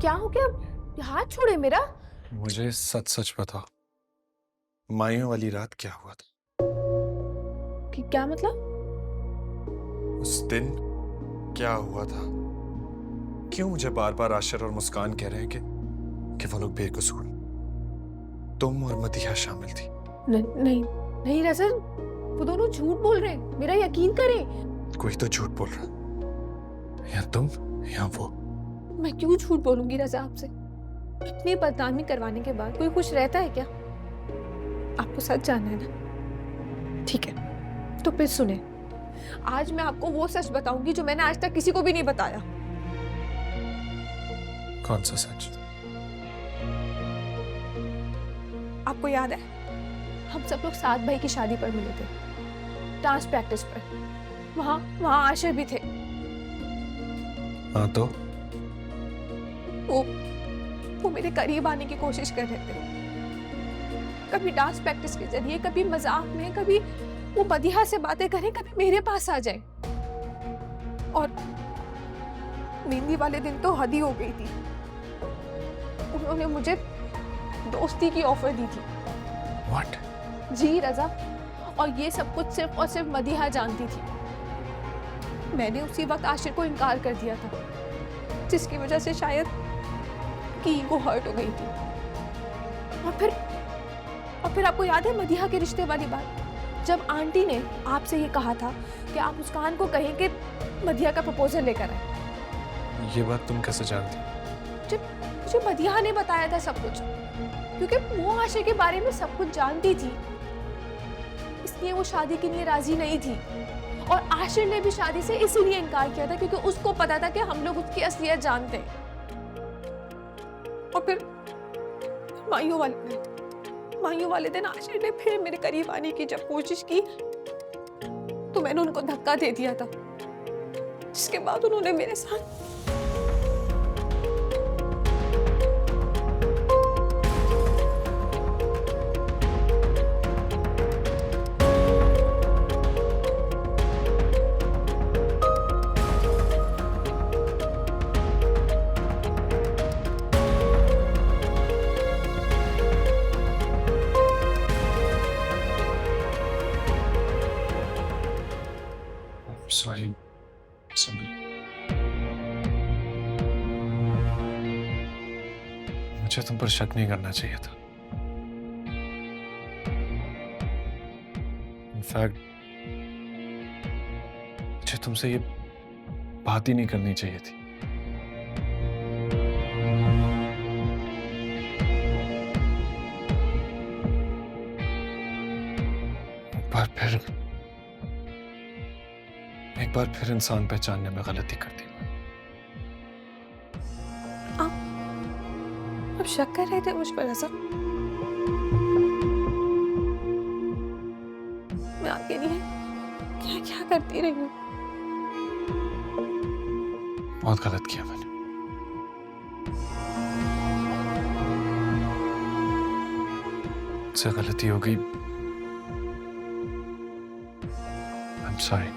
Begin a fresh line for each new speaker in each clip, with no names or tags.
क्या हो गया? हाथ छोड़े मेरा।
मुझे सच सच बताओ, माइयों वाली रात क्या हुआ था?
क्या मतलब?
उस दिन क्या हुआ था? क्यों मुझे बार बार आशिर और मुस्कान कह रहे हैं कि वो लोग बेकसूर? तुम और मदीहा शामिल थी।
नहीं नहीं रजन, वो दोनों झूठ बोल रहे हैं, मेरा यकीन करें।
कोई तो झूठ बोल रहा, या तुम या वो।
मैं क्यों झूठ बोलूंगी रजा आपसे? इतनी बदनामी करवाने के बाद कोई खुश रहता है क्या? आपको सच जानना है ना? ठीक है, तो फिर सुने। आज मैं आपको वो सच बताऊंगी जो मैंने आज तक किसी को भी नहीं बताया।
कौन सा सच?
आपको याद है, हम सब लोग सात भाई की शादी पर मिले थे, डांस प्रैक्टिस पर। वहां वहां आशिर भी थे।
हाँ तो
वो वो मेरे करीब आने की कोशिश कर रहे थे। कभी डांस प्रैक्टिस के जरिए, कभी मजाक में, कभी वो मदीहा से बातें करें, कभी मेरे पास आ जाए। और मेहंदी वाले दिन तो हद ही हो गई थी। उन्होंने मुझे दोस्ती की ऑफर दी थी।
व्हाट?
जी रजा, और ये सब कुछ सिर्फ और सिर्फ मदीहा जानती थी। मैंने उसी वक्त आशिर को इनकार कर दिया था, जिसकी वजह से शायद की ईगो हर्ट हो गई थी। और फिर आपको याद है मदीहा के रिश्ते वाली बात, जब आंटी ने आपसे ये कहा था कि आप मुस्कान को कहें कि मदीहा का प्रपोजल लेकर आए।
ये बात तुम कैसे जानती?
मुझे मदीहा ने बताया था सब कुछ, क्योंकि वो आशिर के बारे में सब कुछ जानती थी। इसलिए वो शादी के लिए राजी नहीं थी, और आशिर ने भी शादी से इसीलिए इनकार किया था क्योंकि उसको पता था कि हम लोग उसकी असलियत जानते हैं। और फिर माइयों वाले दिन आशिर ने फिर मेरे करीब आने की जब कोशिश की, तो मैंने उनको धक्का दे दिया था, जिसके बाद उन्होंने मेरे साथ
सॉरी। मुझे तुम पर शक नहीं करना चाहिए था। इनफैक्ट मुझे तुमसे ये बात ही नहीं करनी चाहिए थी। एक बार फिर इंसान पहचानने में गलती करती है।
आप शक कर रहे थे मुझ पर ऐसा? मैं आपके लिए क्या क्या करती रही हूँ।
बहुत गलत किया मैंने। मुझसे गलती हो गई। I'm sorry।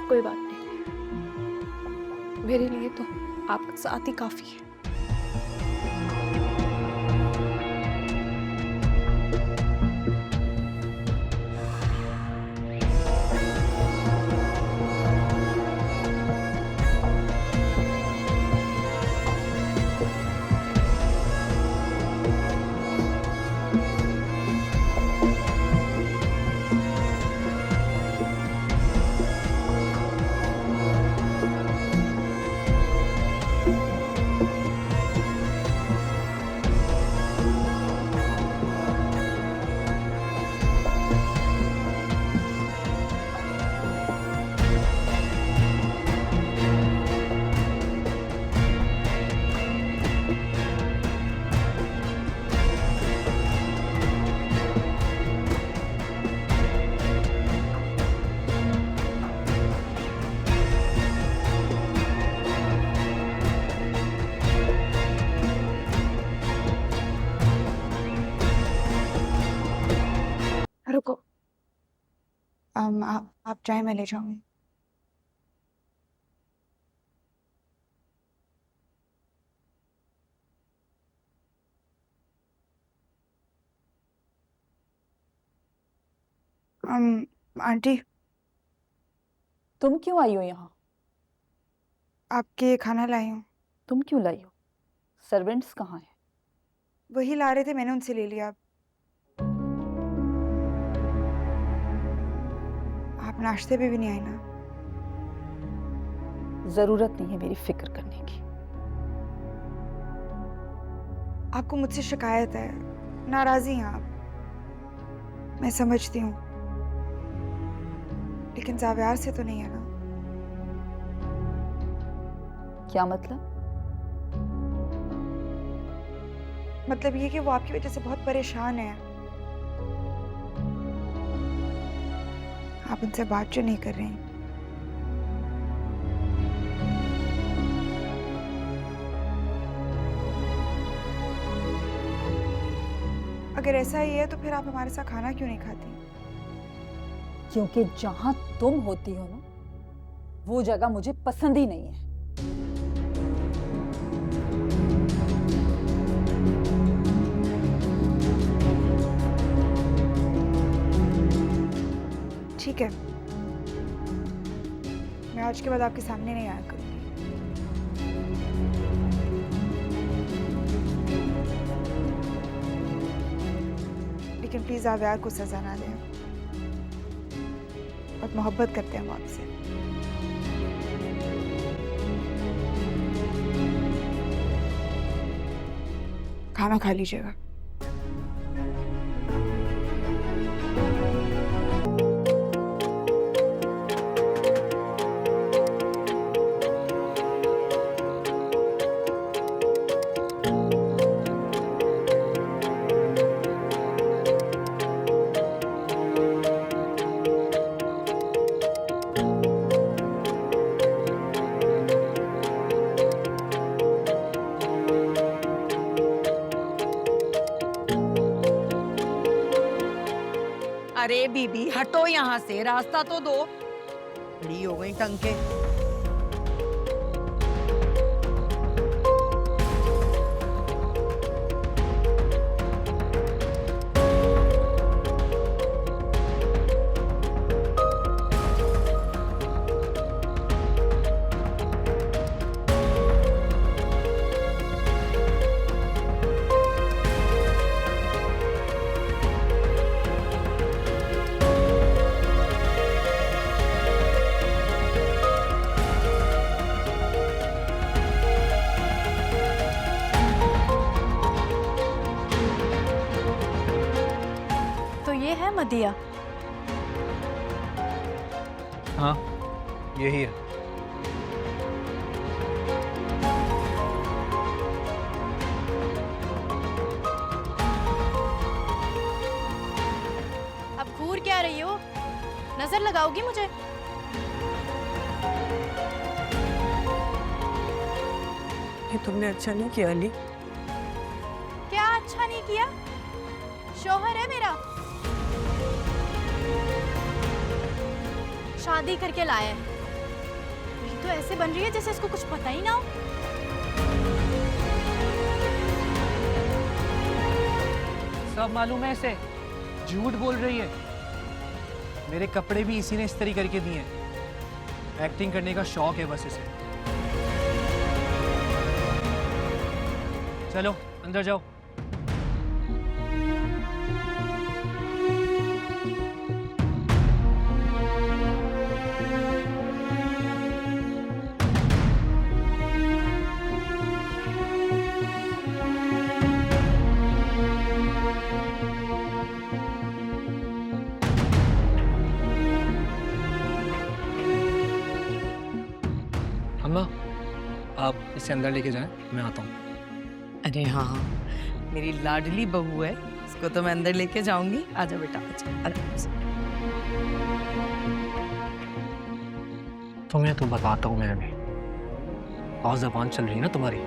कोई बात नहीं, मेरे लिए तो आपका साथ ही काफी है। रुको, आप चाय मैं ले जाऊंगी।
आंटी,
तुम क्यों आई हो यहाँ?
आपके लिए खाना लाई हूँ।
तुम क्यों लाई हो? सर्वेंट्स कहाँ हैं?
वही ला रहे थे, मैंने उनसे ले लिया। आप नाश्ते पे भी नहीं आई ना?
जरूरत नहीं है मेरी फिक्र करने की।
आपको मुझसे शिकायत है, नाराजी हैं आप, मैं समझती हूँ, लेकिन जावियार से तो नहीं है ना?
क्या मतलब?
मतलब ये कि वो आपकी वजह से बहुत परेशान है। आप उनसे बात जो नहीं कर रही। अगर ऐसा ही है तो फिर आप हमारे साथ खाना क्यों नहीं खाती?
क्योंकि जहां तुम होती हो ना, वो जगह मुझे पसंद ही नहीं है।
ठीक है, मैं आज के बाद आपके सामने नहीं आया करूंगी। लेकिन प्लीज जावियार को सजा ना दें। बहुत मोहब्बत करते हैं वो आपसे। खाना खा लीजिएगा।
अरे बीबी हटो यहाँ से, रास्ता तो दो। बड़ी हो गई टंके।
ये है मदिया।
हाँ, यही है।
अब घूर क्या रही हो? नजर लगाओगी मुझे?
ये तुमने अच्छा नहीं किया अली।
क्या अच्छा नहीं किया? शौहर है मेरा, शादी करके लाया है। ये तो ऐसे बन रही है जैसे इसको कुछ पता ही ना हो।
सब मालूम है इसे, झूठ बोल रही है। मेरे कपड़े भी इसी ने इस्त्री करके दिए हैं। एक्टिंग करने का शौक है बस इसे। चलो अंदर जाओ। अम्मा, आप इसे अंदर लेके जाएं, मैं आता हूँ।
अरे हाँ, मेरी लाडली बहू है, इसको तो मैं अंदर लेके जाऊंगी। आजा बेटा, आजा, आराम से।
तुम्हें तो बताता हूँ मैं अभी। और ज़बान चल रही है ना तुम्हारी।